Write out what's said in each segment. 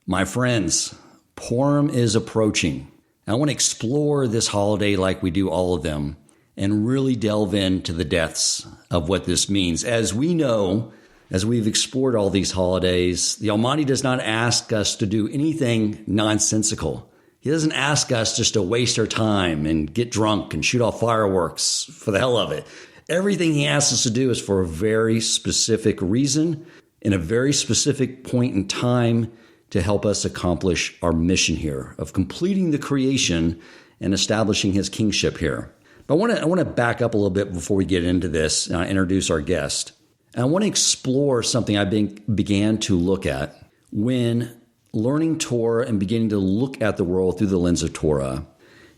My friends, Purim is approaching. I want to explore this holiday like we do all of them and really delve into the depths of what this means. As we know, as we've explored all these holidays, the Almighty does not ask us to do anything nonsensical. He doesn't ask us just to waste our time and get drunk and shoot off fireworks for the hell of it. Everything he asks us to do is for a very specific reason in a very specific point in time to help us accomplish our mission here of completing the creation and establishing his kingship here. But I want to back up a little bit before we get into this and introduce our guest. And I want to explore something I began to look at when learning Torah and beginning to look at the world through the lens of Torah.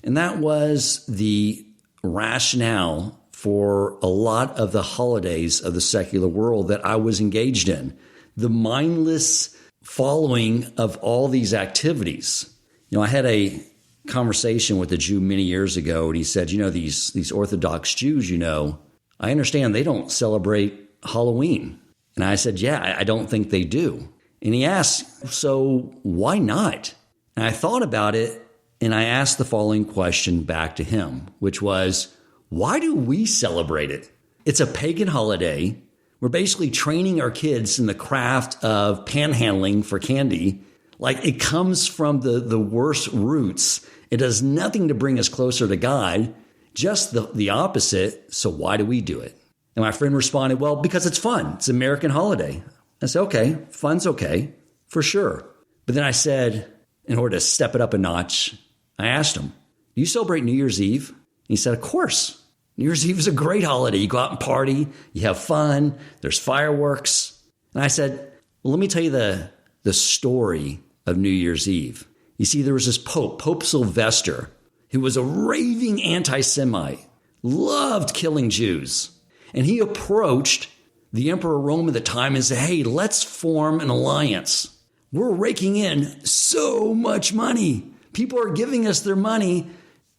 And that was the rationale for a lot of the holidays of the secular world that I was engaged in. The mindless following of all these activities. I had a conversation with a Jew many years ago, and he said, these Orthodox Jews, I understand they don't celebrate Halloween. And I said, yeah, I don't think they do. And he asked, so why not? And I thought about it, and I asked the following question back to him, which was, why do we celebrate it? It's a pagan holiday. We're basically training our kids in the craft of panhandling for candy. Like, it comes from the worst roots. It does nothing to bring us closer to God, just the opposite. So why do we do it? And my friend responded, well, because it's fun. It's an American holiday. I said, okay, fun's okay, for sure. But then I said, in order to step it up a notch, I asked him, do you celebrate New Year's Eve? And he said, of course. New Year's Eve is a great holiday. You go out and party, you have fun, there's fireworks. And I said, well, let me tell you the story of New Year's Eve. You see, there was this Pope Sylvester, who was a raving anti-Semite, loved killing Jews. And he approached the Emperor Rome at the time and said, hey, let's form an alliance. We're raking in so much money. People are giving us their money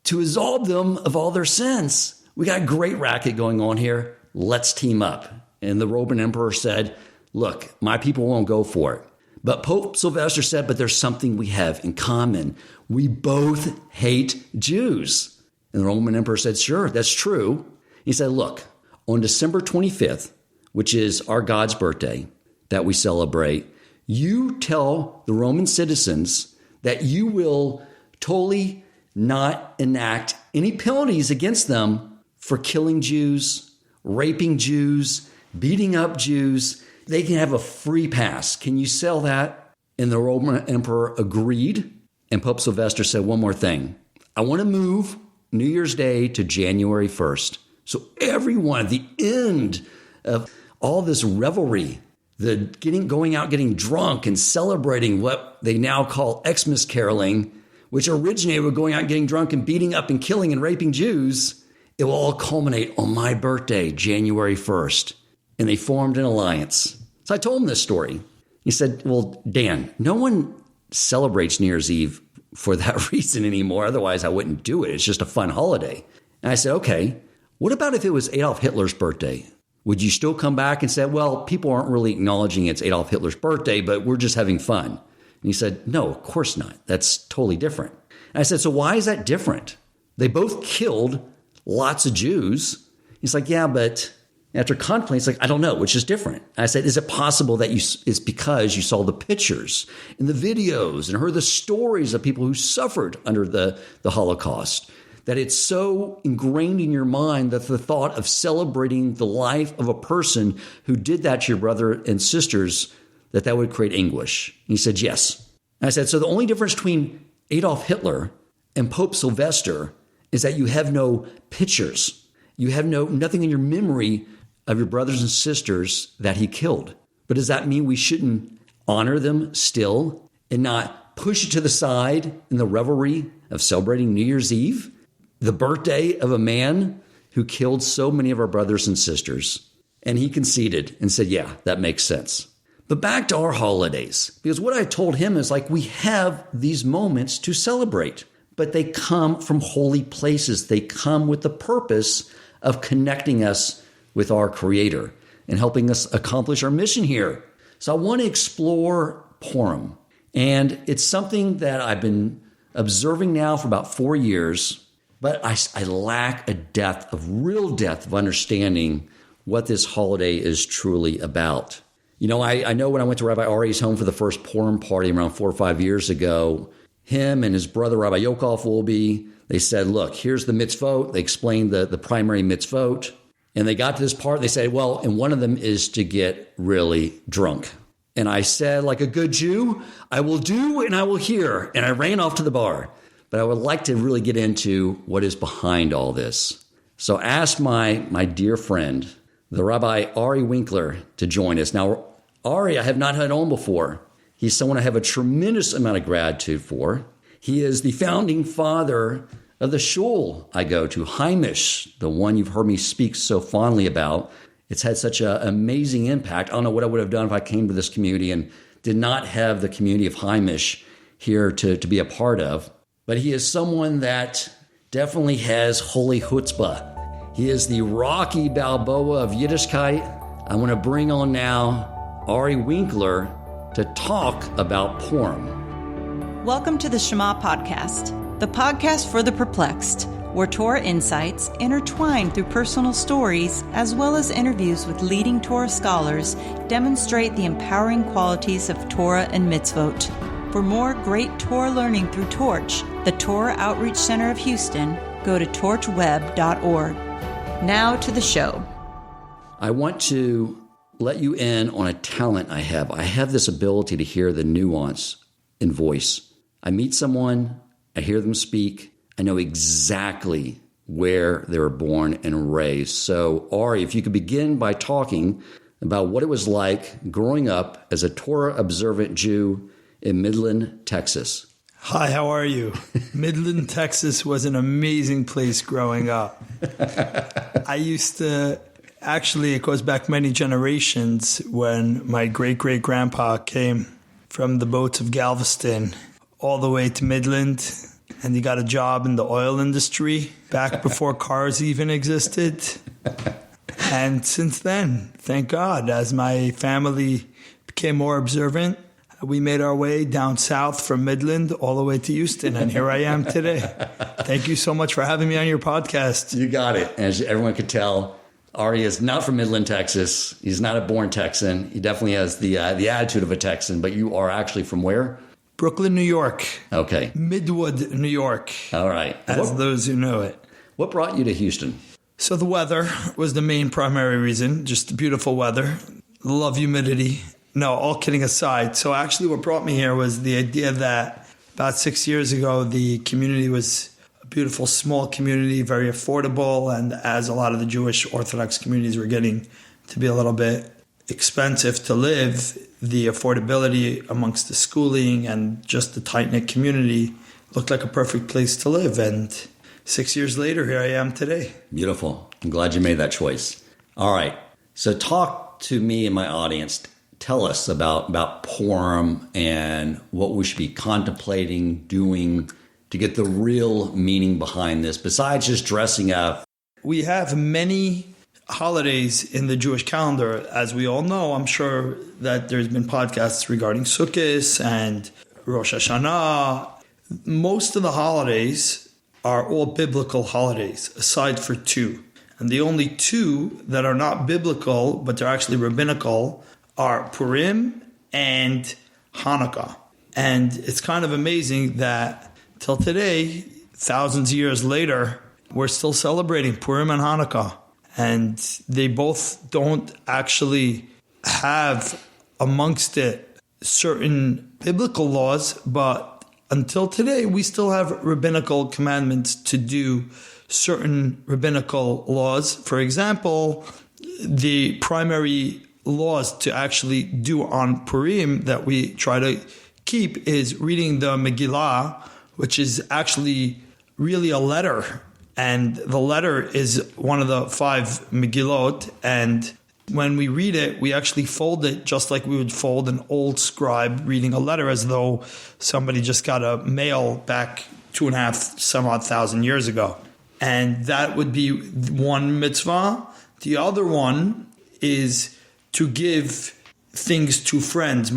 to absolve them of all their sins. We got a great racket going on here. Let's team up. And the Roman emperor said, look, my people won't go for it. But Pope Sylvester said, but there's something we have in common. We both hate Jews. And the Roman emperor said, sure, that's true. He said, look, on December 25th, which is our God's birthday that we celebrate, you tell the Roman citizens that you will totally not enact any penalties against them for killing Jews, raping Jews, beating up Jews. They can have a free pass. Can you sell that? And the Roman emperor agreed. And Pope Sylvester said one more thing. I want to move New Year's Day to January 1st. So everyone at the end of all this revelry, going out, getting drunk and celebrating what they now call Xmas caroling, which originated with going out and getting drunk and beating up and killing and raping Jews, it will all culminate on my birthday, January 1st. And they formed an alliance. So I told him this story. He said, well, Dan, no one celebrates New Year's Eve for that reason anymore. Otherwise, I wouldn't do it. It's just a fun holiday. And I said, okay, what about if it was Adolf Hitler's birthday? Would you still come back and say, well, people aren't really acknowledging it's Adolf Hitler's birthday, but we're just having fun? And he said, no, of course not. That's totally different. And I said, so why is that different? They both killed lots of Jews. He's like, yeah, but after contemplating, it's like, I don't know, which is different. And I said, is it possible that it's because you saw the pictures and the videos and heard the stories of people who suffered under the Holocaust, that it's so ingrained in your mind that the thought of celebrating the life of a person who did that to your brother and sisters, that would create anguish? And he said, yes. And I said, so the only difference between Adolf Hitler and Pope Sylvester is that you have no pictures. You have nothing in your memory of your brothers and sisters that he killed. But does that mean we shouldn't honor them still and not push it to the side in the revelry of celebrating New Year's Eve, the birthday of a man who killed so many of our brothers and sisters? And he conceded and said, yeah, that makes sense. But back to our holidays, because what I told him is like, we have these moments to celebrate, but they come from holy places. They come with the purpose of connecting us with our Creator and helping us accomplish our mission here. So I want to explore Purim And it's something that I've been observing now for about 4 years, but I lack a real depth of understanding what this holiday is truly about. You know, I know when I went to Rabbi Ari's home for the first Purim party around 4 or 5 years ago, him and his brother, Rabbi Yokov Wolbe, they said, look, here's the mitzvot. They explained the primary mitzvot. And they got to this part, they said, well, and one of them is to get really drunk. And I said, like a good Jew, I will do and I will hear. And I ran off to the bar. But I would like to really get into what is behind all this. So I asked my dear friend, the Rabbi Ari Winkler, to join us. Now, Ari, I have not had on before. He's someone I have a tremendous amount of gratitude for. He is the founding father of the shul I go to, Heimish, the one you've heard me speak so fondly about. It's had such an amazing impact. I don't know what I would have done if I came to this community and did not have the community of Heimish here to be a part of. But he is someone that definitely has holy chutzpah. He is the Rocky Balboa of Yiddishkeit. I want to bring on now Ari Winkler to talk about Purim. Welcome to the Shema Podcast, the podcast for the perplexed, where Torah insights, intertwined through personal stories, as well as interviews with leading Torah scholars, demonstrate the empowering qualities of Torah and mitzvot. For more great Torah learning through Torch, the Torah Outreach Center of Houston, go to torchweb.org. Now to the show. I want to let you in on a talent I have. I have this ability to hear the nuance in voice. I meet someone, I hear them speak, I know exactly where they were born and raised. So, Ari, if you could begin by talking about what it was like growing up as a Torah-observant Jew in Midland, Texas. Hi, how are you? Midland, Texas was an amazing place growing up. I used to, actually, it goes back many generations when my great-great-grandpa came from the boats of Galveston all the way to Midland, and he got a job in the oil industry back before cars even existed. And since then, thank God, as my family became more observant, we made our way down south from Midland all the way to Houston, and here I am today. Thank you so much for having me on your podcast. You got it. As everyone could tell, Ari is not from Midland, Texas. He's not a born Texan. He definitely has the attitude of a Texan, but you are actually from where? Brooklyn, New York. Okay. Midwood, New York. All right. As those who know it. What brought you to Houston? So the weather was the main primary reason, just the beautiful weather. Love humidity. No, all kidding aside. So actually what brought me here was the idea that about 6 years ago, the community was a beautiful small community, very affordable. And as a lot of the Jewish Orthodox communities were getting to be a little bit expensive to live, the affordability amongst the schooling and just the tight-knit community looked like a perfect place to live. And 6 years later, here I am today. Beautiful. I'm glad you made that choice. All right. So talk to me and my audience. Tell us about Purim and what we should be contemplating, doing to get the real meaning behind this, besides just dressing up. We have many holidays in the Jewish calendar. As we all know, I'm sure that there's been podcasts regarding Sukkot and Rosh Hashanah. Most of the holidays are all biblical holidays, aside for two. And the only two that are not biblical, but they're actually rabbinical, are Purim and Hanukkah. And it's kind of amazing that till today, thousands of years later, we're still celebrating Purim and Hanukkah. And they both don't actually have amongst it certain biblical laws, but until today, we still have rabbinical commandments to do certain rabbinical laws. For example, the primary laws to actually do on Purim that we try to keep is reading the Megillah, which is actually really a letter. And the letter is one of the 5 Megillot. And when we read it, we actually fold it just like we would fold an old scribe reading a letter, as though somebody just got a mail back 2.5 some odd thousand years ago. And that would be one mitzvah. The other one is to give things to friends.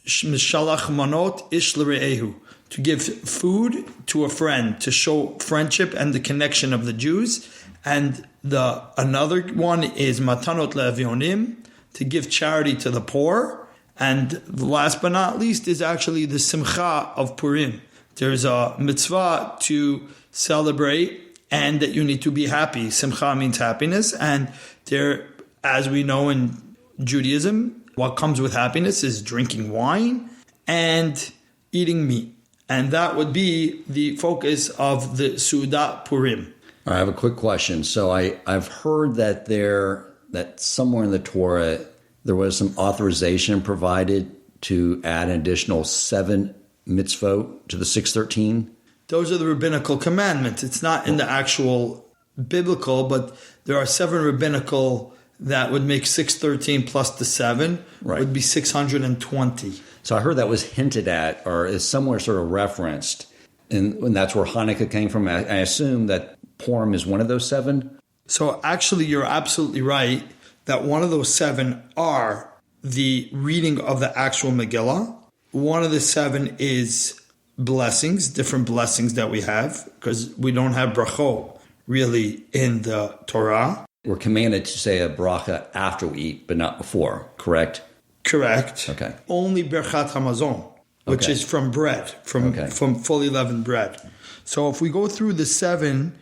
Mishalach manot ish l're'ehu, to give food to a friend, to show friendship and the connection of the Jews. And another one is matanot le'avionim, to give charity to the poor. And last but not least is actually the simcha of Purim. There's a mitzvah to celebrate and that you need to be happy. Simcha means happiness. And there, as we know in Judaism, what comes with happiness is drinking wine and eating meat. And that would be the focus of the Suda Purim. All right, I have a quick question. So I've heard that that somewhere in the Torah there was some authorization provided to add an additional 7 mitzvot to the 613. Those are the rabbinical commandments. It's not in the actual biblical, but there are 7 rabbinical that would make 613 plus the 7 would be 620. So I heard that was hinted at or is somewhere sort of referenced, and that's where Hanukkah came from. I assume that Purim is one of those 7. So actually, you're absolutely right that one of those 7 are the reading of the actual Megillah. One of the 7 is blessings, different blessings that we have, because we don't have brachot really in the Torah. We're commanded to say a bracha after we eat, but not before, correct? Correct. Okay. Only Berchat Hamazon, which is from bread, from fully leavened bread. So if we go through the 7,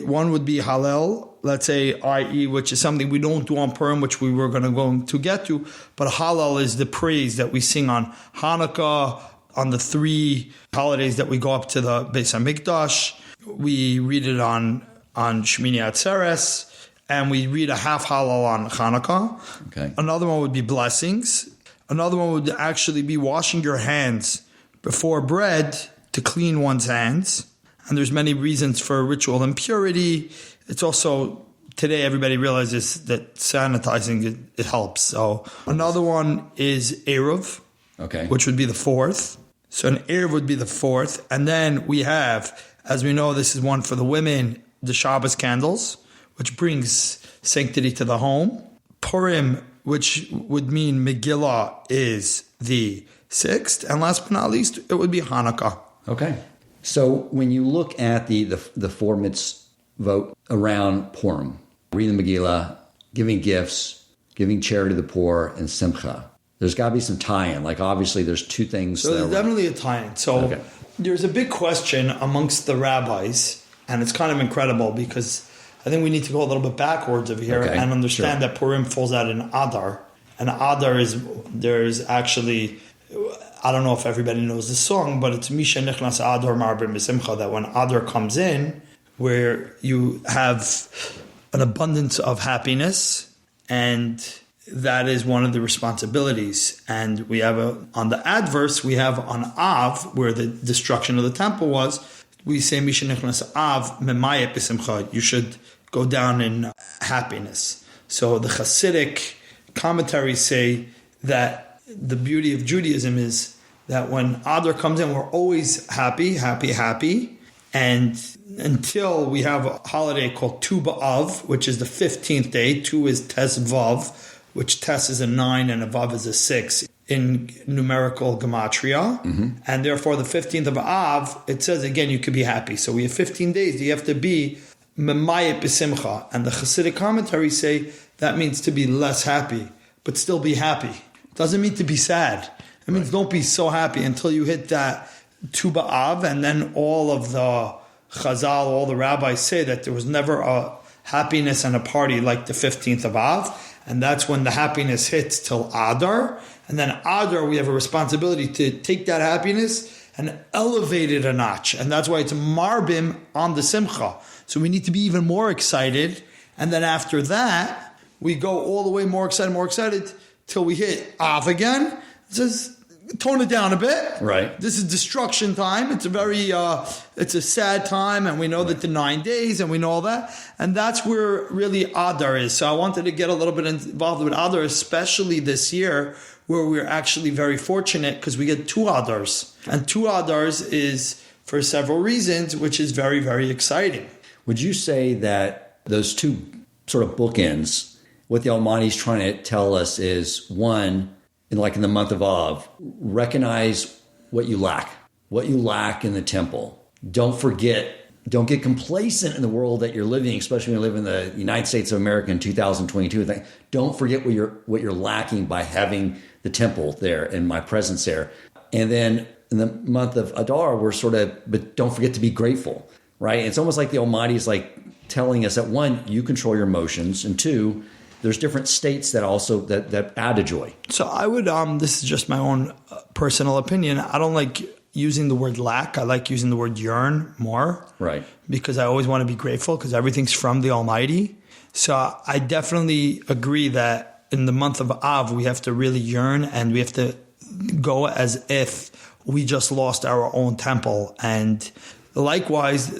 one would be Hallel, let's say, i.e., which is something we don't do on Purim, which we were going to get to. But Hallel is the praise that we sing on Hanukkah, on the 3 holidays that we go up to the Beis HaMikdash. We read it on Shmini Atzeres. And we read a half Hallel on Hanukkah. Okay. Another one would be blessings. Another one would actually be washing your hands before bread to clean one's hands. And there's many reasons for ritual impurity. It's also, today everybody realizes that sanitizing, it helps. So another one is Eruv, which would be the 4th. So an Eruv would be the 4th. And then we have, as we know, this is one for the women, the Shabbos candles, which brings sanctity to the home. Purim, which would mean Megillah, is the 6th. And last but not least, it would be Hanukkah. Okay. So when you look at the 4 mitzvot around Purim, reading the Megillah, giving gifts, giving charity to the poor, and simcha, there's got to be some tie-in. Like, obviously, there's 2 things. So there's definitely a tie-in. So there's a big question amongst the rabbis, and it's kind of incredible because I think we need to go a little bit backwards over here and understand that Purim falls out in Adar. And Adar there's actually, I don't know if everybody knows the song, but it's Misha Nichnas Adar Marbim B'Simcha, that when Adar comes in, where you have an abundance of happiness, and that is one of the responsibilities. And we have on the adverse, we have on Av, where the destruction of the temple was, we say Misha Nichnas Av Memayet B'Simcha, you should go down in happiness. So the Hasidic commentaries say that the beauty of Judaism is that when Adar comes in, we're always happy, happy, happy. And until we have a holiday called Tu B'Av, which is the 15th day. Tu is Tes Vav, which Tes is a 9 and a Vav is a 6 in numerical gematria. Mm-hmm. And therefore the 15th of Av, it says again, you could be happy. So we have 15 days. You have to be Memayet B'Simcha. And the Hasidic commentaries say that means to be less happy, but still be happy. It doesn't mean to be sad. It means don't be so happy until you hit that Tu B'Av. And then all of the Chazal, all the rabbis say that there was never a happiness and a party like the 15th of Av. And that's when the happiness hits till Adar. And then Adar, we have a responsibility to take that happiness and elevate it a notch. And that's why it's Marbim on the Simcha. So we need to be even more excited. And then after that, we go all the way more excited till we hit Av again. It says, tone it down a bit. Right. This is destruction time. It's it's a sad time, and we know that the 9 days, and we know all that. And that's where really Adar is. So I wanted to get a little bit involved with Adar, especially this year, where we're actually very fortunate because we get 2 Adars. And 2 Adars is for several reasons, which is very, very exciting. Would you say that those 2 sort of bookends, what the Almighty is trying to tell us is, one, in the month of Av, recognize what you lack in the temple. Don't get complacent in the world that you're living, especially when you live in the United States of America in 2022. Don't forget what you're lacking by having the temple there and my presence there. And then in the month of Adar, but don't forget to be grateful, right? It's almost like the Almighty is telling us that, one, you control your emotions, and two, there's different states that also that add to joy. So I would, this is just my own personal opinion. I don't like using the word lack. I like using the word yearn more. Right. Because I always want to be grateful because everything's from the Almighty. So I definitely agree that in the month of Av, we have to really yearn and we have to go as if we just lost our own temple. And likewise,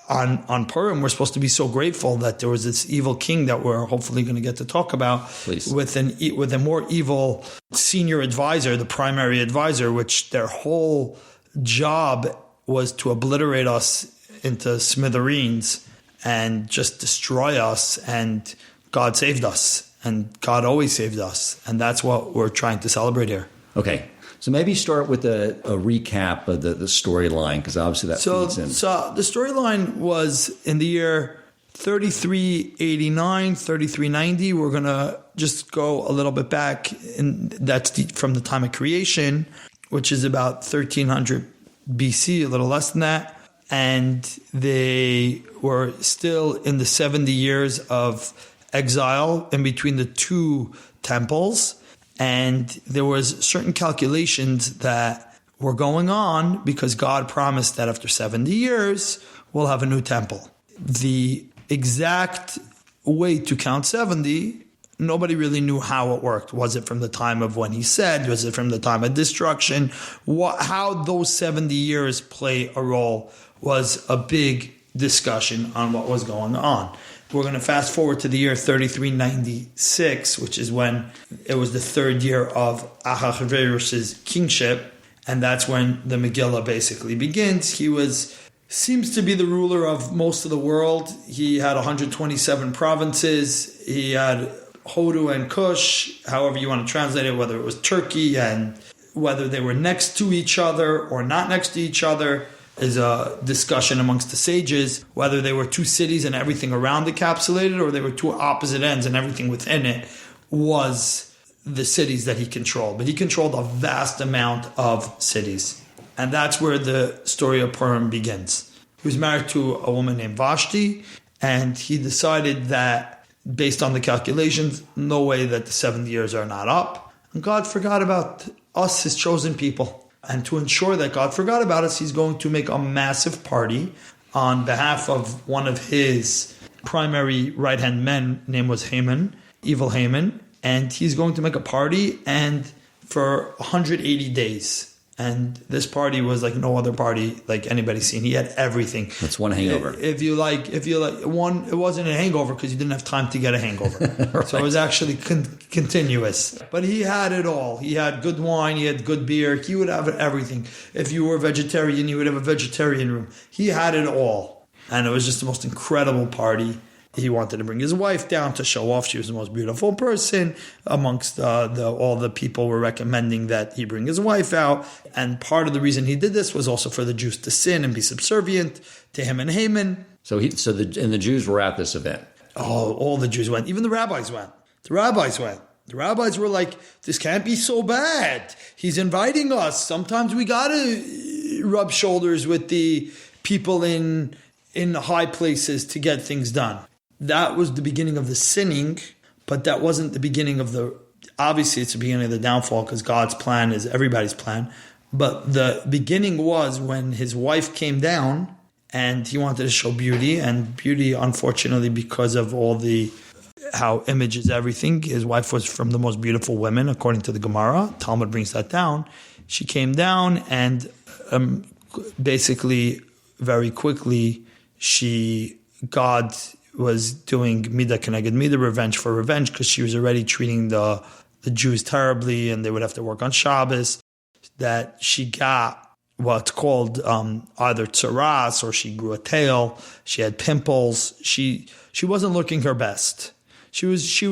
on Purim, we're supposed to be so grateful that there was this evil king that we're hopefully going to get to talk about. Please. with a more evil senior advisor, the primary advisor, which their whole job was to obliterate us into smithereens and just destroy us. And God saved us, and God always saved us. And that's what we're trying to celebrate here. Okay. So maybe start with a recap of the storyline, because obviously that feeds in. So the storyline was in the year 3389, 3390. We're going to just go a little bit back, and that's from the time of creation, which is about 1300 BC, a little less than that. And they were still in the 70 years of exile in between the two temples. And there was certain calculations that were going on because God promised that after 70 years, we'll have a new temple. The exact way to count 70, nobody really knew how it worked. Was it from the time of when he said? Was it from the time of destruction? How those 70 years play a role was a big discussion on what was going on. We're going to fast forward to the year 3396, which is when it was the third year of Ahasuerus' kingship. And that's when the Megillah basically begins. He seems to be the ruler of most of the world. He had 127 provinces. He had Hodu and Kush, however you want to translate it, whether it was Turkey and whether they were next to each other or not next to each other is a discussion amongst the sages, whether they were two cities and everything around encapsulated or they were two opposite ends and everything within it was the cities that he controlled. But he controlled a vast amount of cities. And that's where the story of Purim begins. He was married to a woman named Vashti, and he decided that based on the calculations, no way that the 70 years are not up. And God forgot about us, his chosen people. And to ensure that God forgot about us, he's going to make a massive party on behalf of one of his primary right-hand men, name was Haman, evil Haman. And he's going to make a party and for 180 days. And this party was like no other party like anybody's seen. He had everything. That's one hangover. If you like one, it wasn't a hangover because you didn't have time to get a hangover. Right. So it was actually continuous. But he had it all. He had good wine. He had good beer. He would have everything. If you were a vegetarian, you would have a vegetarian room. He had it all. And it was just the most incredible party. He wanted to bring his wife down to show off she was the most beautiful person. Amongst all the people were recommending that he bring his wife out. And part of the reason he did this was also for the Jews to sin and be subservient to him and Haman. So the Jews were at this event. Oh, all the Jews went. Even the rabbis went. The rabbis were like, this can't be so bad. He's inviting us. Sometimes we got to rub shoulders with the people in the high places to get things done. That was the beginning of the sinning, but that wasn't the beginning of obviously it's the beginning of the downfall because God's plan is everybody's plan. But the beginning was when his wife came down and he wanted to show beauty, and beauty, unfortunately, because of how image is everything, his wife was from the most beautiful women, according to the Gemara. Talmud brings that down. She came down and basically very quickly God was doing midah keneged midah, revenge for revenge, because she was already treating the Jews terribly and they would have to work on Shabbos, that she got what's called either tsaras, or she grew a tail, she had pimples, she wasn't looking her best. She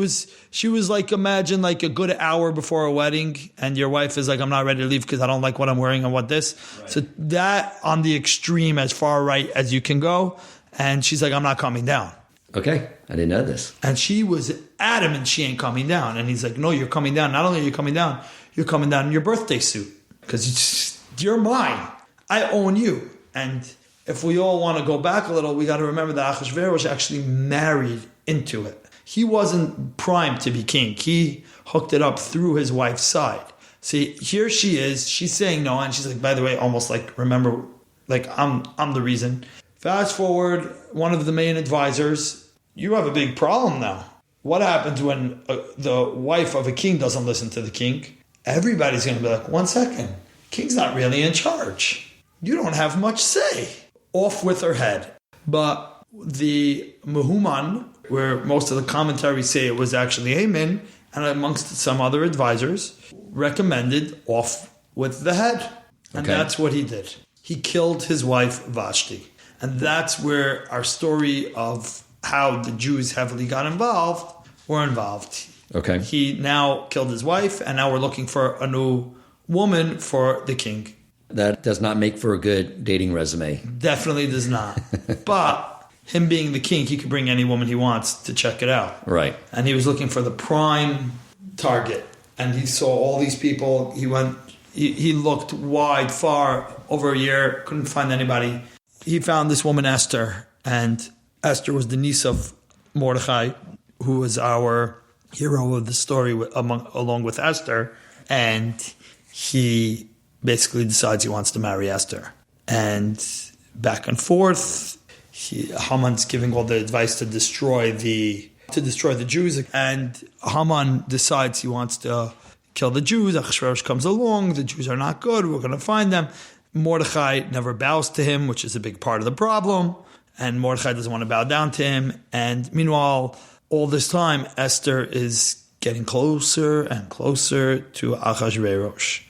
was like, imagine like a good hour before a wedding, and your wife is like, I'm not ready to leave because I don't like what I'm wearing and what this. Right. So that on the extreme, as far right as you can go. And she's like, I'm not coming down. Okay, I didn't know this. And she was adamant she ain't coming down. And he's like, no, you're coming down. Not only are you coming down in your birthday suit because you're mine. I own you. And if we all want to go back a little, we got to remember that Achashverosh actually married into it. He wasn't primed to be king. He hooked it up through his wife's side. See, here she is. She's saying no, and she's like, by the way, almost like, remember, like I'm the reason. Fast forward, one of the main advisors, you have a big problem now. What happens when the wife of a king doesn't listen to the king? Everybody's going to be like, 1 second, king's not really in charge. You don't have much say. Off with her head. But the Mehuman, where most of the commentaries say it was actually Haman, and amongst some other advisors, recommended off with the head. And that's what he did. He killed his wife Vashti. And that's where our story of how the Jews heavily got involved were involved. Okay. He now killed his wife, and now we're looking for a new woman for the king. That does not make for a good dating resume. Definitely does not. But him being the king, he could bring any woman he wants to check it out. Right. And he was looking for the prime target. And he saw all these people. He looked wide, far, over a year, couldn't find anybody. He found this woman, Esther. And Esther was the niece of Mordechai, who was our hero of the story along with Esther. And he basically decides he wants to marry Esther. And back and forth, Haman's giving all the advice to destroy the Jews. And Haman decides he wants to kill the Jews. Achashverosh comes along. The Jews are not good. We're going to find them. Mordechai never bows to him, which is a big part of the problem. And Mordechai doesn't want to bow down to him. And meanwhile, all this time, Esther is getting closer and closer to Achashverosh.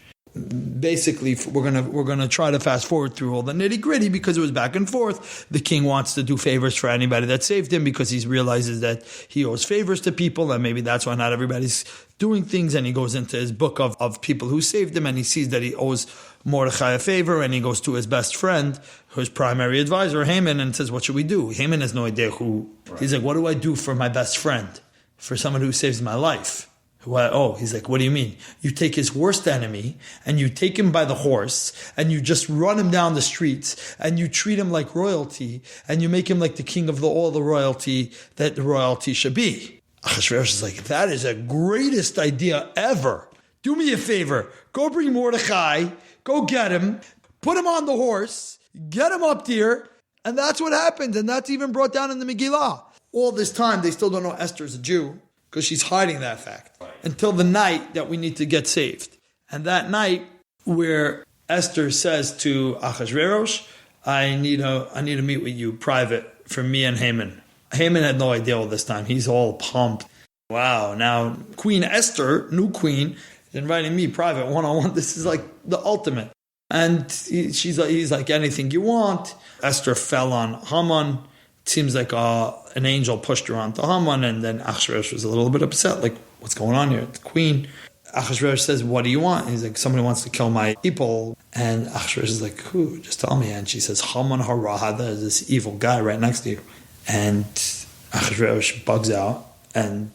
Basically, we're gonna try to fast forward through all the nitty gritty because it was back and forth. The king wants to do favors for anybody that saved him because he realizes that he owes favors to people, and maybe that's why not everybody's doing things. And he goes into his book of people who saved him, and he sees that he owes Mordechai a favor, and he goes to his best friend, his primary advisor, Haman, and says, "What should we do?" Haman has no idea who. Right. He's like, "What do I do for my best friend, for someone who saves my life?" He's like, what do you mean? You take his worst enemy and you take him by the horse and you just run him down the streets and you treat him like royalty and you make him like the king of all the royalty that the royalty should be. Achashverosh is like, that is the greatest idea ever. Do me a favor. Go bring Mordechai. Go get him. Put him on the horse. Get him up there. And that's what happened. And that's even brought down in the Megillah. All this time, they still don't know Esther's a Jew, because she's hiding that fact until the night that we need to get saved. And that night where Esther says to Achashverosh, I need to meet with you private for me and Haman. Haman had no idea all this time. He's all pumped. Wow, now Queen Esther, new queen, is inviting me private one-on-one. This is like the ultimate. And he's like, anything you want. Esther fell on Haman. It seems like an angel pushed her onto Haman, and then Achashverosh was a little bit upset, like, what's going on here? The queen. Achashverosh says, what do you want? He's like, somebody wants to kill my people. And Achashverosh is like, who? Just tell me. And she says, Haman Harahada is this evil guy right next to you. And Achashverosh bugs out and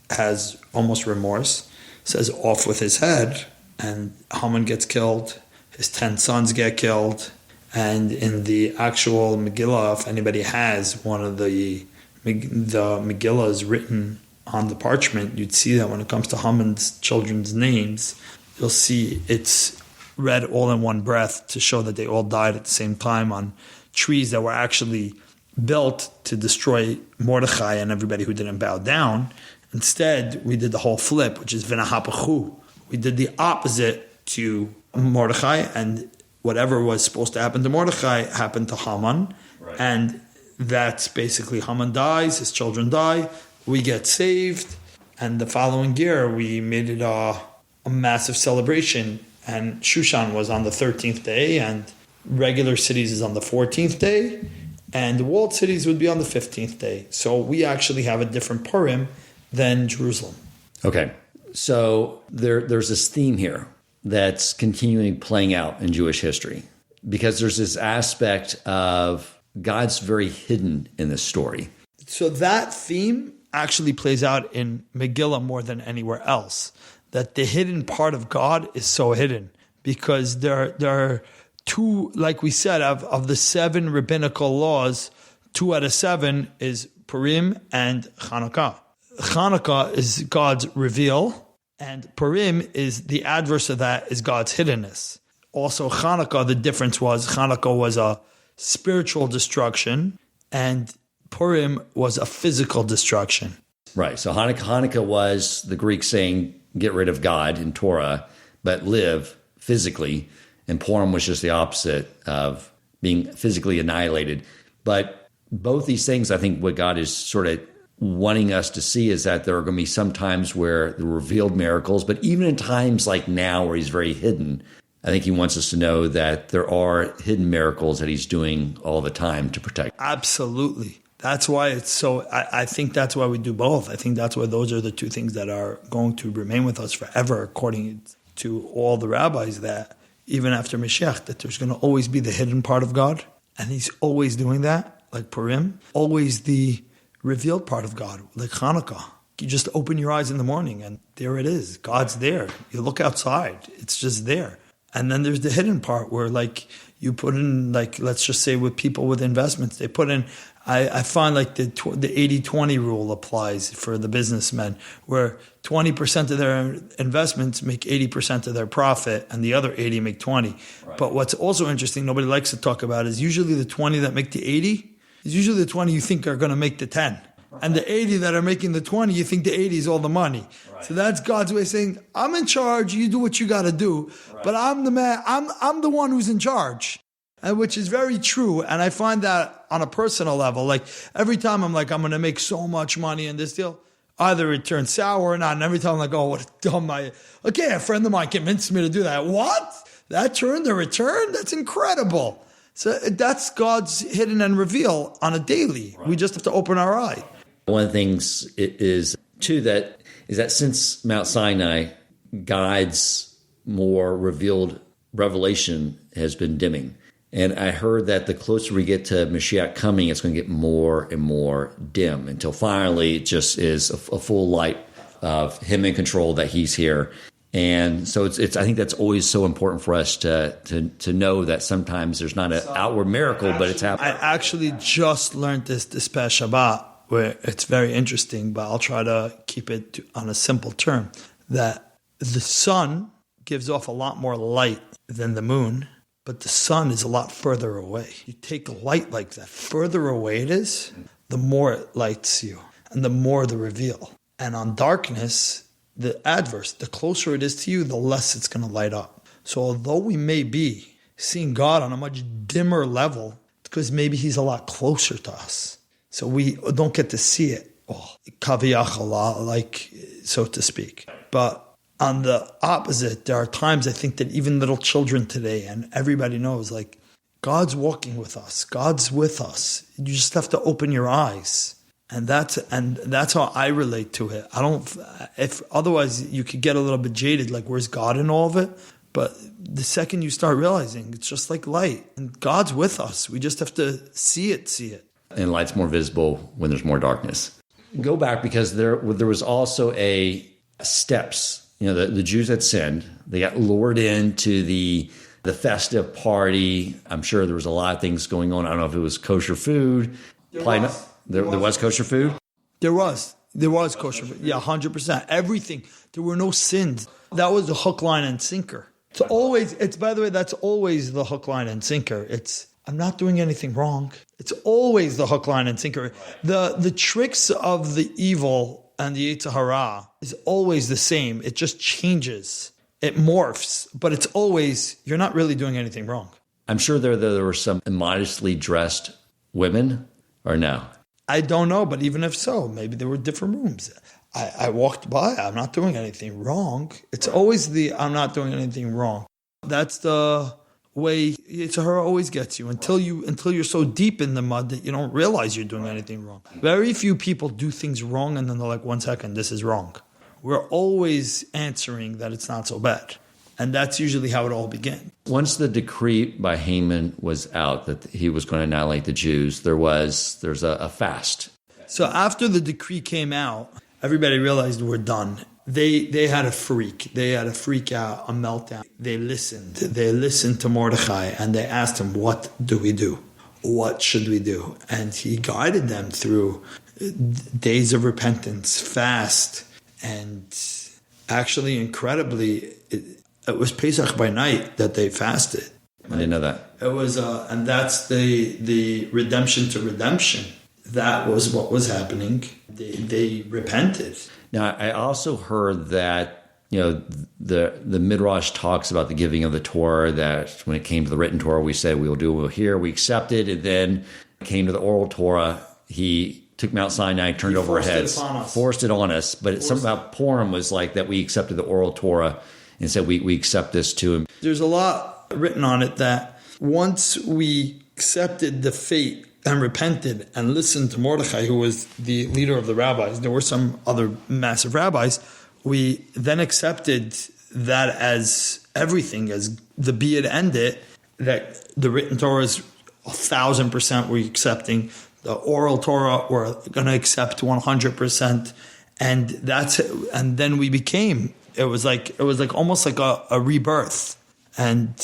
has almost remorse, says, off with his head. And Haman gets killed. His 10 sons get killed. And in the actual Megillah, if anybody has one of the Megillahs written on the parchment, you'd see that when it comes to Haman's children's names, you'll see it's read all in one breath to show that they all died at the same time on trees that were actually built to destroy Mordechai and everybody who didn't bow down. Instead, we did the whole flip, which is V'nahapachu. We did the opposite to Mordechai, and whatever was supposed to happen to Mordechai happened to Haman. Right. And that's basically Haman dies, his children die, we get saved. And the following year, we made it a massive celebration. And Shushan was on the 13th day, and regular cities is on the 14th day, and the walled cities would be on the 15th day. So we actually have a different Purim than Jerusalem. Okay. So there's this theme here that's continuing playing out in Jewish history, because there's this aspect of God's very hidden in this story. So that theme actually plays out in Megillah more than anywhere else, that the hidden part of God is so hidden, because there are two, like we said, of the 7 rabbinical laws, 2 out of 7 is Purim and Hanukkah. Hanukkah is God's reveal, and Purim is the adverse of that, is God's hiddenness. Also, Hanukkah, the difference was Hanukkah was a spiritual destruction, and Purim was a physical destruction. Right. So Hanukkah was the Greek saying, get rid of God in Torah, but live physically. And Purim was just the opposite of being physically annihilated. But both these things, I think what God is sort of wanting us to see is that there are going to be some times where the revealed miracles, but even in times like now where he's very hidden, I think he wants us to know that there are hidden miracles that he's doing all the time to protect. Absolutely. That's why it's so, I think that's why we do both. I think that's why those are the two things that are going to remain with us forever, according to all the rabbis, that even after Mashiach, that there's going to always be the hidden part of God. And he's always doing that, like Purim. Always the revealed part of God, like Hanukkah. You just open your eyes in the morning and there it is. God's there. You look outside, it's just there. And then there's the hidden part where, like, you put in, like, let's just say with people with investments, they put in, I find like the 80-20 rule applies for the businessmen, where 20% of their investments make 80% of their profit and the other 80 make 20. Right. But what's also interesting, nobody likes to talk about, is usually the 20 that make the 80 is usually the 20 you think are going to make the 10. And the 80 that are making the 20, you think the 80 is all the money. Right. So that's God's way of saying, I'm in charge, you do what you got to do, right. But I'm the man, I'm the one who's in charge. And which is very true. And I find that on a personal level, like every time I'm like, I'm going to make so much money in this deal, either it turns sour or not. And every time I'm like, oh, what a dumb idea. Okay, a friend of mine convinced me to do that. What? That turned the return? That's incredible. So that's God's hidden and reveal on a daily. Right. We just have to open our eye. One of the things is that since Mount Sinai, God's more revealed revelation has been dimming. And I heard that the closer we get to Mashiach coming, it's going to get more and more dim until finally it just is a full light of him in control, that he's here. And so it's I think that's always so important for us to know that sometimes there's not an outward miracle, but it's happening. I actually just learned this past Shabbat, where it's very interesting, but I'll try to keep it on a simple term, that the sun gives off a lot more light than the moon, but the sun is a lot further away. You take light like that, further away it is, the more it lights you, and the more the reveal. And on darkness, the adverse, the closer it is to you, the less it's going to light up. So although we may be seeing God on a much dimmer level, it's because maybe he's a lot closer to us. So we don't get to see it, kaviyachala, like, so to speak. But on the opposite, there are times I think that even little children today, and everybody knows, like, God's walking with us. God's with us. You just have to open your eyes. And that's how I relate to it. If otherwise you could get a little bit jaded, like, where's God in all of it? But the second you start realizing, it's just like light, and God's with us. We just have to see it. And light's more visible when there's more darkness. Go back, because there was also a steps. You know, the Jews had sinned. They got lured into the festive party. I'm sure there was a lot of things going on. I don't know if it was kosher food. There was kosher food? There was kosher food. Yeah, 100%. Everything. There were no sins. That was the hook, line, and sinker. By the way, that's always the hook, line, and sinker. I'm not doing anything wrong. It's always the hook, line, and sinker. The tricks of the evil and the Yetzer Hara is always the same. It just changes. It morphs. But it's always, you're not really doing anything wrong. I'm sure there were some immodestly dressed women, or no? I don't know, but even if so, maybe there were different rooms. I walked by, I'm not doing anything wrong. It's always I'm not doing anything wrong. That's the way Yetzer Hara always gets you until you're so deep in the mud that you don't realize you're doing anything wrong. Very few people do things wrong and then they're like, 1 second, this is wrong. We're always answering that it's not so bad. And that's usually how it all began. Once the decree by Haman was out that he was going to annihilate the Jews, there's a fast. So after the decree came out, everybody realized we're done. They had a freak. They had a freak out, a meltdown. They listened. They listened to Mordechai and they asked him, what do we do? What should we do? And he guided them through days of repentance, fast, and actually, incredibly, it was Pesach by night that they fasted. I didn't know that. It was, and that's the redemption to redemption. That was what was happening. They repented. Now, I also heard that, the Midrash talks about the giving of the Torah, that when it came to the written Torah, we said, we'll do, we'll hear, we accepted. And then it came to the oral Torah, he took Mount Sinai, turned it over our heads, forced it on us. But it's something about Purim was like that we accepted the oral Torah and said, we accept this too. There's a lot written on it that once we accepted the fate and repented and listened to Mordechai, who was the leader of the rabbis, there were some other massive rabbis, we then accepted that as everything, as the be it end it, that the written Torah is 1,000% we're accepting. The oral Torah we're going to accept 100%. And then we became, it was like almost like a rebirth. And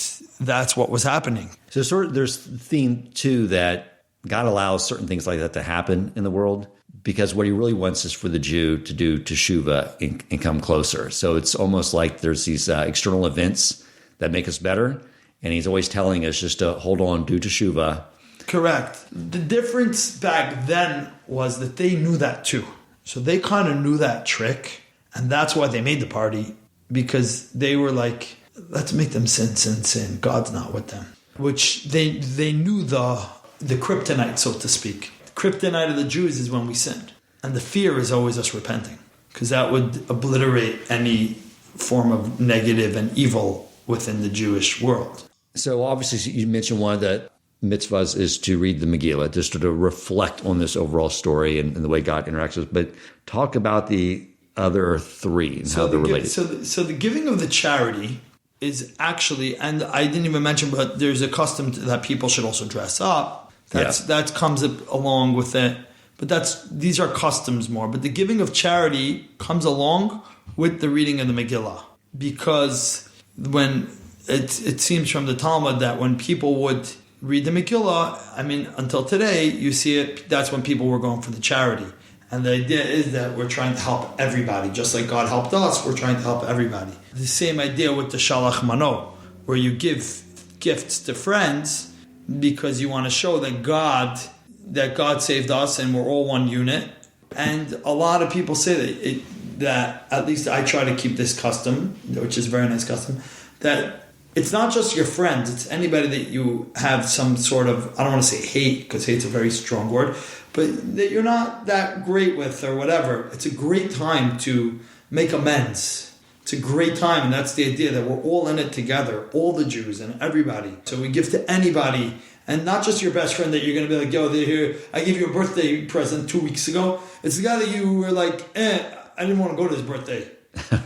that's what was happening. So there's the theme too that God allows certain things like that to happen in the world because what he really wants is for the Jew to do teshuvah and come closer. So it's almost like there's these external events that make us better. And he's always telling us just to hold on, do teshuvah. Correct. The difference back then was that they knew that too. So they kind of knew that trick. And that's why they made the party, because they were like, let's make them sin. God's not with them. Which they knew the kryptonite, so to speak. The kryptonite of the Jews is when we sinned. And the fear is always us repenting, because that would obliterate any form of negative and evil within the Jewish world. So obviously you mentioned one of the mitzvahs is to read the Megillah, just to reflect on this overall story and the way God interacts with it. But talk about the other three and how they're related. So the giving of the charity is actually, and I didn't even mention, but there's a custom that people should also dress up. That comes along with it. But these are customs more. But the giving of charity comes along with the reading of the Megillah. Because when it seems from the Talmud that when people would read the Megillah, I mean, until today, you see it, that's when people were going for the charity. And the idea is that we're trying to help everybody. Just like God helped us, we're trying to help everybody. The same idea with the Shalach Mano, where you give gifts to friends because you want to show that God saved us and we're all one unit. And a lot of people say that at least I try to keep this custom, which is a very nice custom, that it's not just your friends, it's anybody that you have some sort of, I don't want to say hate, because hate's a very strong word, but that you're not that great with or whatever. It's a great time to make amends. It's a great time, and that's the idea, that we're all in it together, all the Jews and everybody. So we give to anybody, and not just your best friend that you're going to be like, yo, they're here, I gave you a birthday present 2 weeks ago. It's the guy that you were like, I didn't want to go to his birthday.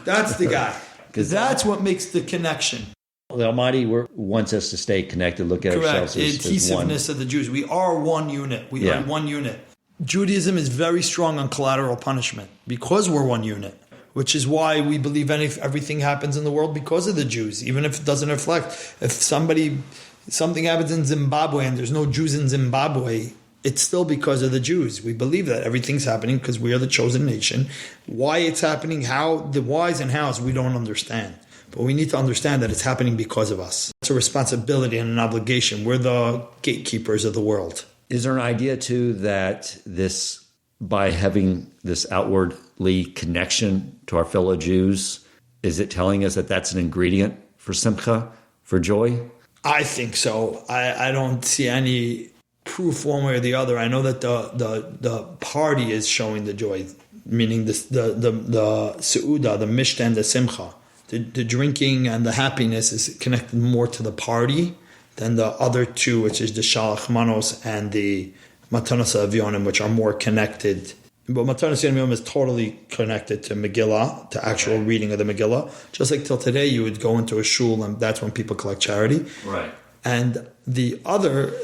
That's the guy. Because that's what makes the connection. The Almighty wants us to stay connected, look at ourselves as one. Adhesiveness of the Jews. We are one unit. We are one unit. Judaism is very strong on collateral punishment because we're one unit, which is why we believe everything happens in the world because of the Jews, even if it doesn't reflect. If something happens in Zimbabwe and there's no Jews in Zimbabwe, it's still because of the Jews. We believe that everything's happening because we are the chosen nation. Why it's happening, how, the whys and hows, we don't understand. But we need to understand that it's happening because of us. It's a responsibility and an obligation. We're the gatekeepers of the world. Is there an idea, too, that this, by having this outwardly connection to our fellow Jews, is it telling us that that's an ingredient for simcha, for joy? I think so. I don't see any proof one way or the other. I know that the party is showing the joy, meaning the seuda, the mishta, and the simcha. The drinking and the happiness is connected more to the party than the other two, which is the Shalach Manos and the Matanas Avionim, which are more connected. But Matanas Avionim is totally connected to Megillah, to actual reading of the Megillah. Just like till today, you would go into a shul, and that's when people collect charity. Right. And the other,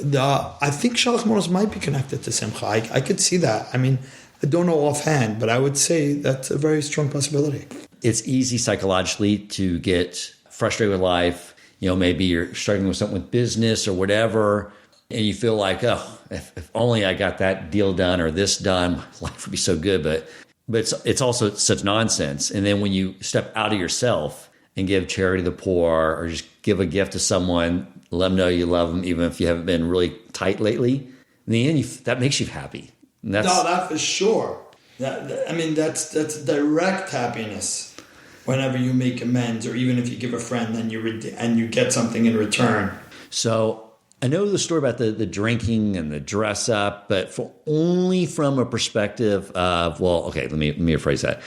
I think Shalach Manos might be connected to Simcha. I could see that. I mean, I don't know offhand, but I would say that's a very strong possibility. It's easy psychologically to get frustrated with life. Maybe you're struggling with something with business or whatever, and you feel like, oh, if only I got that deal done or this done, life would be so good. But it's also such nonsense. And then when you step out of yourself and give charity to the poor or just give a gift to someone, let them know you love them, even if you haven't been really tight lately, in the end, that makes you happy. No, that for sure. That's direct happiness. Whenever you make amends, or even if you give a friend and you get something in return. So I know the story about the drinking and the dress up, but only from a perspective of, let me rephrase that.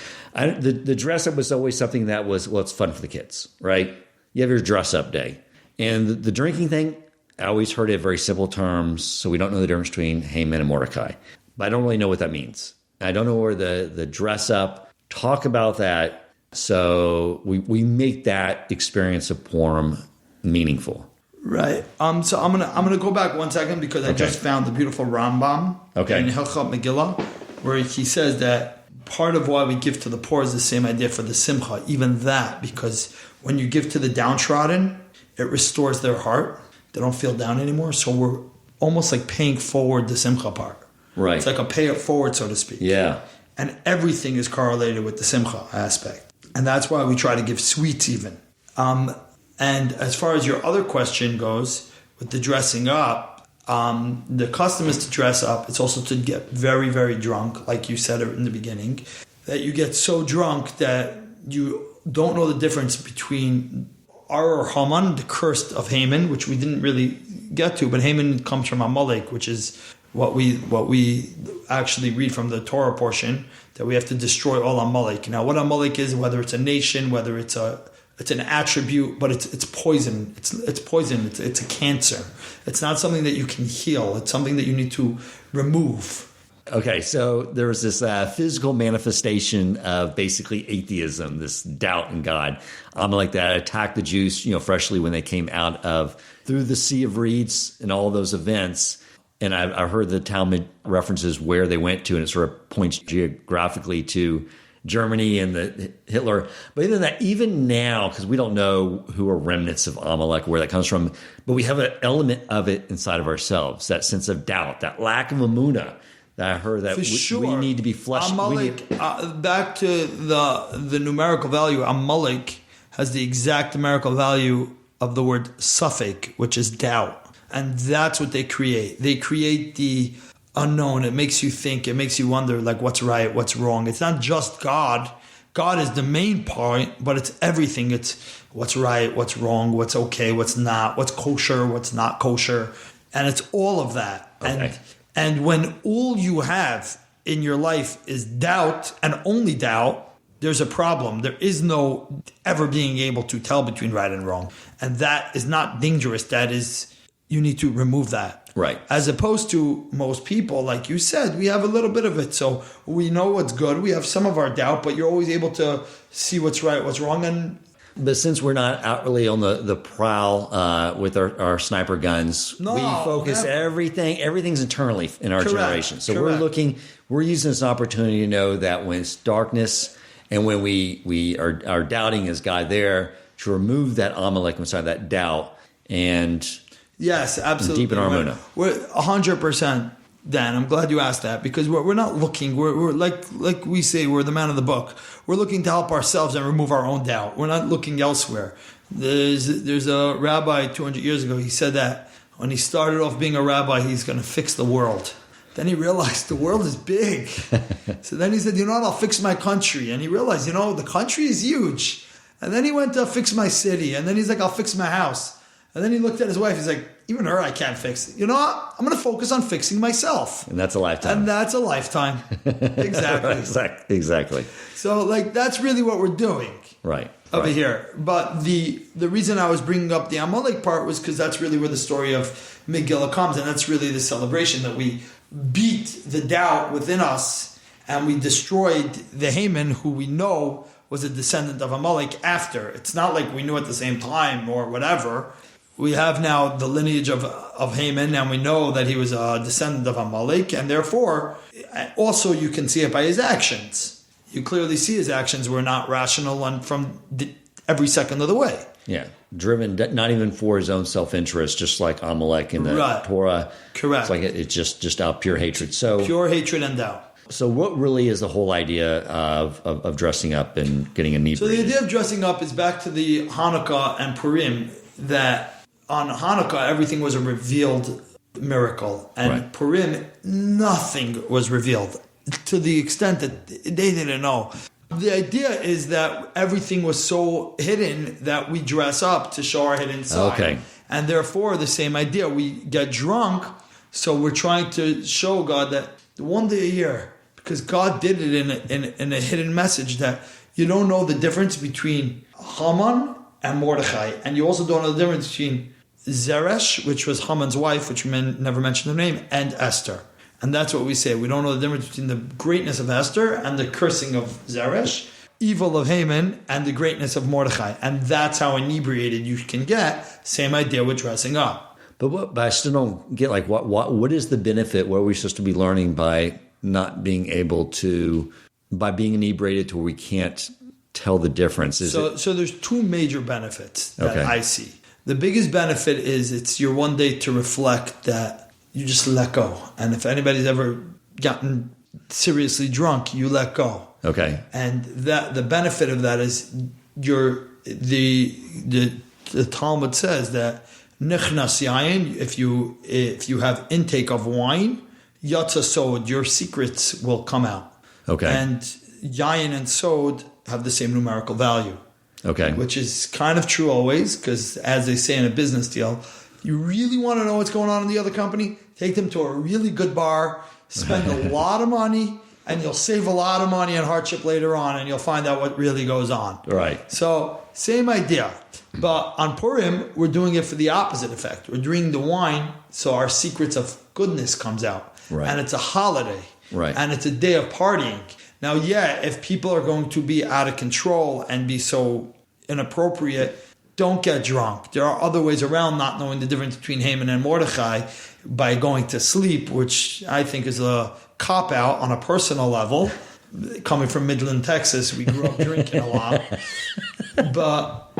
The dress up was always something that was, it's fun for the kids, right? You have your dress up day. And the drinking thing, I always heard it in very simple terms, so we don't know the difference between Haman and Mordecai. But I don't really know what that means. I don't know where the dress up, talk about that. So we make that experience of Purim meaningful. Right. So I'm gonna go back 1 second because I just found the beautiful Rambam in Hilchot Megillah, where he says that part of why we give to the poor is the same idea for the Simcha. Even that, because when you give to the downtrodden, it restores their heart. They don't feel down anymore. So we're almost like paying forward the Simcha part. Right. It's like a pay it forward, so to speak. Yeah. And everything is correlated with the Simcha aspect. And that's why we try to give sweets even. And as far as your other question goes, with the dressing up, the custom is to dress up. It's also to get very, very drunk, like you said in the beginning, that you get so drunk that you don't know the difference between Ar or Haman, the curse of Haman, which we didn't really get to, but Haman comes from Amalek, which is what we actually read from the Torah portion, that we have to destroy all Amalek. Now, what Amalek is, whether it's a nation, whether it's an attribute, but it's poison. It's poison. It's a cancer. It's not something that you can heal. It's something that you need to remove. Okay, so there was this physical manifestation of basically atheism, this doubt in God. Amalek that attacked the Jews, freshly when they came out through the Sea of Reeds and all those events. And I heard the Talmud references where they went to, and it sort of points geographically to Germany and the Hitler. But even now, because we don't know who are remnants of Amalek, where that comes from, but we have an element of it inside of ourselves, that sense of doubt, that lack of emunah. That I heard that we need to be fleshed. Amalek, back to the numerical value, Amalek has the exact numerical value of the word suffix, which is doubt. And that's what they create. They create the unknown. It makes you think. It makes you wonder, like, what's right, what's wrong. It's not just God. God is the main point, but it's everything. It's what's right, what's wrong, what's okay, what's not, what's kosher, what's not kosher. And it's all of that. Okay. And when all you have in your life is doubt and only doubt, there's a problem. There is no ever being able to tell between right and wrong. And that is not dangerous. That is... You need to remove that. Right. As opposed to most people, like you said, we have a little bit of it. So we know what's good. We have some of our doubt, but you're always able to see what's right, what's wrong. But since we're not out really on the prowl with our sniper guns, we focus everything's internally in our generation. So we're using this opportunity to know that when it's darkness and when we are doubting, is God there, to remove that Amalek inside that doubt and... Yes, absolutely. Deep in our emunah. We're 100%, Dan. I'm glad you asked that, because we're not looking. We're like we say, we're the man of the book. We're looking to help ourselves and remove our own doubt. We're not looking elsewhere. There's a rabbi 200 years ago. He said that when he started off being a rabbi, he's going to fix the world. Then he realized the world is big. So then he said, I'll fix my country. And he realized, the country is huge. And then he went to fix my city. And then he's like, I'll fix my house. And then he looked at his wife. He's like, even her I can't fix. You know what? I'm going to focus on fixing myself. And that's a lifetime. Exactly. Exactly. So, that's really what we're doing. Right. over here. But the reason I was bringing up the Amalek part was because that's really where the story of Megillah comes, and that's really the celebration that we beat the doubt within us, and we destroyed the Haman, who we know was a descendant of Amalek after. It's not like we knew at the same time or whatever. We have now the lineage of Haman, and we know that he was a descendant of Amalek, and therefore, also you can see it by his actions. You clearly see his actions were not rational and from every second of the way. Yeah, driven not even for his own self-interest, just like Amalek in the Torah. Correct. It's just out pure hatred. So pure hatred and doubt. So what really is the whole idea of dressing up and getting inebriated? So the idea of dressing up is back to the Hanukkah and Purim, that on Hanukkah everything was a revealed miracle, and Purim nothing was revealed, to the extent that they didn't know. The idea is that everything was so hidden that we dress up to show our hidden side. Okay. And therefore, the same idea, we get drunk, so we're trying to show God that one day a year, because God did it in a hidden message, that you don't know the difference between Haman and Mordechai, and you also don't know the difference between Zeresh, which was Haman's wife, which we never mentioned her name, and Esther. And that's what we say. We don't know the difference between the greatness of Esther and the cursing of Zeresh, evil of Haman, and the greatness of Mordechai. And that's how inebriated you can get. Same idea with dressing up. But I still don't get, like, what is the benefit? What are we supposed to be learning by not being able to, by being inebriated to where we can't tell the difference? So there's two major benefits that I see. The biggest benefit is it's your one day to reflect that you just let go. And if anybody's ever gotten seriously drunk, you let go. Okay. And that the benefit of that is the Talmud says that nichnas yayin, if you have intake of wine, yatsa sod, your secrets will come out. Okay. And yayin and sod have the same numerical value. Okay. Which is kind of true always, because as they say in a business deal, you really want to know what's going on in the other company? Take them to a really good bar, spend a lot of money, and you'll save a lot of money and hardship later on, and you'll find out what really goes on. Right. So, same idea. But on Purim, we're doing it for the opposite effect. We're drinking the wine, so our secrets of goodness comes out. Right. And it's a holiday. Right. And it's a day of partying. Now, if people are going to be out of control and be so inappropriate, don't get drunk. There are other ways around not knowing the difference between Haman and Mordechai, by going to sleep, which I think is a cop-out on a personal level. Coming from Midland, Texas, we grew up drinking a lot. But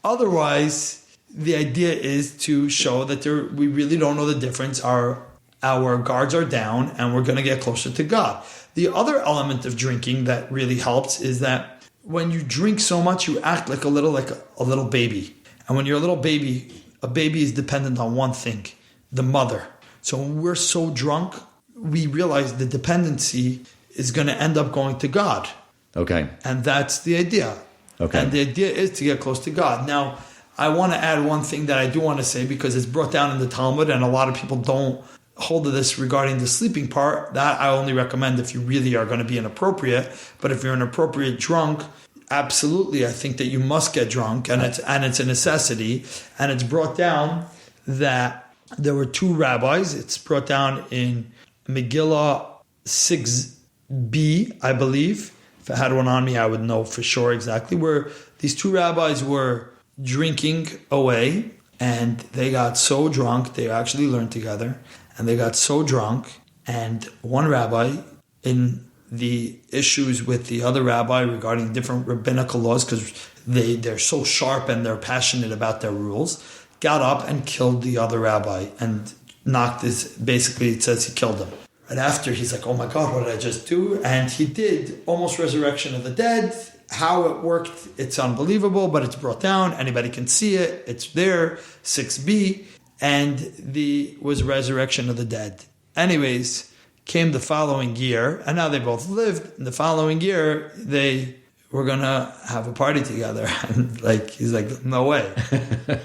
otherwise, the idea is to show that we really don't know the difference. Our guards are down, and we're going to get closer to God. The other element of drinking that really helps is that when you drink so much, you act like a little baby. And when you're a baby is dependent on one thing, the mother. So when we're so drunk, we realize the dependency is going to end up going to God. Okay. And that's the idea. Okay. And the idea is to get close to God. Now, I want to add one thing that I do want to say, because it's brought down in the Talmud, and a lot of people don't hold to this regarding the sleeping part. That I only recommend if you really are going to be inappropriate. But if you're an appropriate drunk, absolutely, I think that you must get drunk, and it's a necessity. And it's brought down that there were two rabbis. It's brought down in Megillah 6b, I believe. If I had one on me, I would know for sure exactly, where these two rabbis were drinking away, and they got so drunk. They actually learned together, and they got so drunk. And one rabbi, in the issues with the other rabbi regarding different rabbinical laws, because they're so sharp and they're passionate about their rules, got up and killed the other rabbi and knocked basically it says he killed him. Right after, he's like, oh my God, what did I just do? And he did almost resurrection of the dead. How it worked, it's unbelievable, but it's brought down. Anybody can see it. It's there, 6b. And was resurrection of the dead. Anyways, came the following year, and now they both lived. In the following year, they were going to have a party together. And he's like, no way.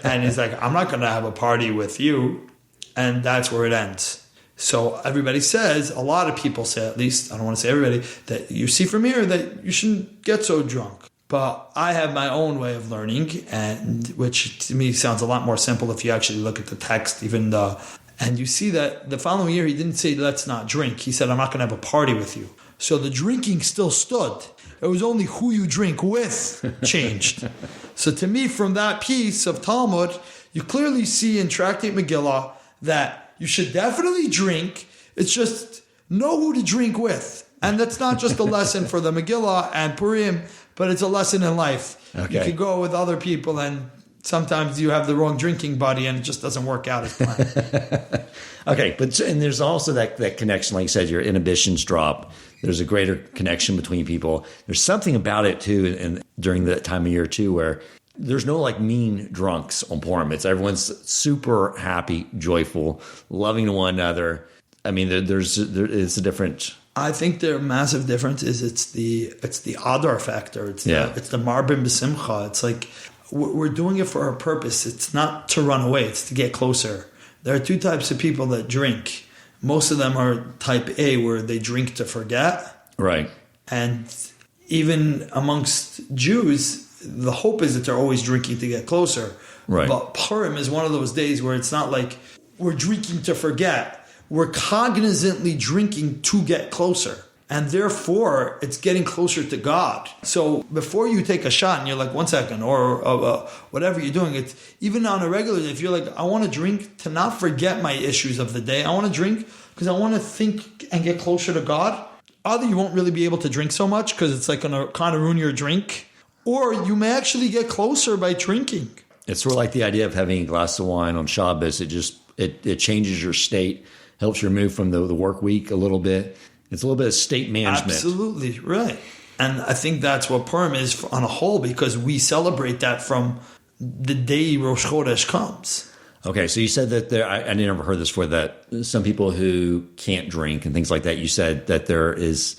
And he's like, I'm not going to have a party with you. And that's where it ends. So everybody says, a lot of people say, at least, I don't want to say everybody, that you see from here that you shouldn't get so drunk. But I have my own way of learning, and which to me sounds a lot more simple if you actually look at the text, and you see that the following year he didn't say, let's not drink. He said, I'm not going to have a party with you. So the drinking still stood. It was only who you drink with changed. So to me, from that piece of Talmud, you clearly see in Tractate Megillah that you should definitely drink. It's just know who to drink with. And that's not just a lesson for the Megillah and Purim, but it's a lesson in life. Okay. You could go with other people and sometimes you have the wrong drinking buddy and it just doesn't work out as planned. Okay, and there's also that connection, like you said, your inhibitions drop. There's a greater connection between people. There's something about it too, and during that time of year too, where there's no like mean drunks on Purim. It's everyone's super happy, joyful, loving one another. I mean, there is a different. I think the massive difference is it's the Adar factor. It's the Marbim B'Simcha. It's like we're doing it for a purpose. It's not to run away. It's to get closer. There are two types of people that drink. Most of them are type A, where they drink to forget. Right. And even amongst Jews, the hope is that they're always drinking to get closer. Right. But Purim is one of those days where it's not like we're drinking to forget. We're cognizantly drinking to get closer. And therefore, it's getting closer to God. So before you take a shot and you're like, 1 second, or whatever you're doing, it's even on a regular day, if you're like, I want to drink to not forget my issues of the day. I want to drink because I want to think and get closer to God. Either you won't really be able to drink so much because it's like going to kind of ruin your drink, or you may actually get closer by drinking. It's sort of like the idea of having a glass of wine on Shabbos. It changes your state, helps you remove from the work week a little bit. It's a little bit of state management. Absolutely, right. And I think that's what Purim is on a whole, because we celebrate that from the day Rosh Chodesh comes. Okay, so you said that I never heard this before, that some people who can't drink and things like that, you said that there's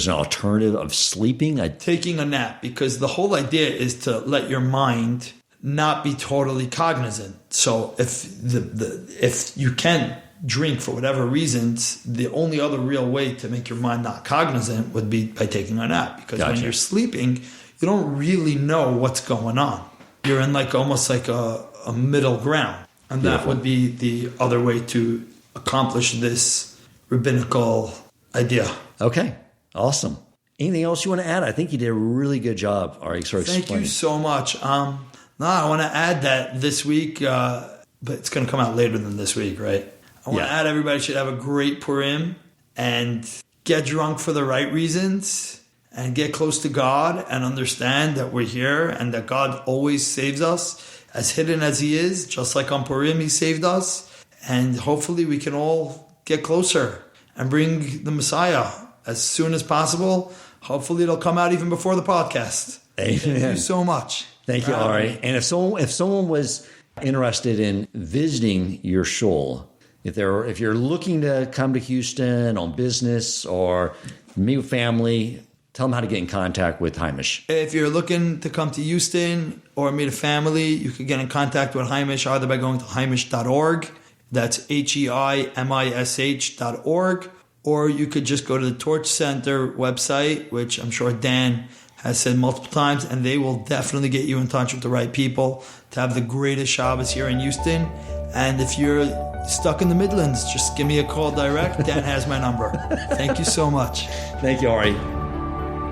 an alternative of sleeping? Taking a nap, because the whole idea is to let your mind not be totally cognizant. So if you can't drink for whatever reasons, the only other real way to make your mind not cognizant would be by taking a nap, because when you're sleeping, you don't really know what's going on. You're in almost like a middle ground, and that would be the other way to accomplish this rabbinical idea. Okay, awesome. Anything else you want to add? I think you did a really good job, Ari. Thank you so much. I want to add that this week, but it's going to come out later than this week, right? I want to add everybody should have a great Purim and get drunk for the right reasons and get close to God and understand that we're here and that God always saves us, as hidden as he is. Just like on Purim, he saved us. And hopefully we can all get closer and bring the Messiah as soon as possible. Hopefully it'll come out even before the podcast. Amen. Thank you so much. Thank you, Ari. And if someone was interested in visiting your shul, if you're looking to come to Houston on business or meet with family, tell them how to get in contact with Heimish. If you're looking to come to Houston or meet a family, you can get in contact with Heimish either by going to heimish.org. That's HEIMISH.org. Or you could just go to the Torch Center website, which I'm sure Dan has said multiple times, and they will definitely get you in touch with the right people to have the greatest Shabbos here in Houston. And if you're stuck in the Midlands, just give me a call direct. Dan has my number. Thank you so much. Thank you, Ari.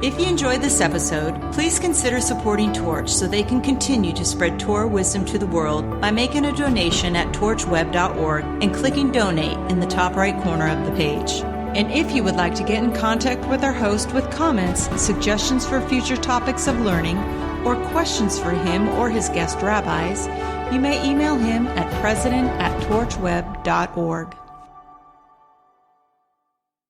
If you enjoyed this episode, please consider supporting Torch so they can continue to spread Torah wisdom to the world by making a donation at torchweb.org and clicking donate in the top right corner of the page. And if you would like to get in contact with our host with comments, suggestions for future topics of learning, or questions for him or his guest rabbis, you may email him at president@torchweb.org.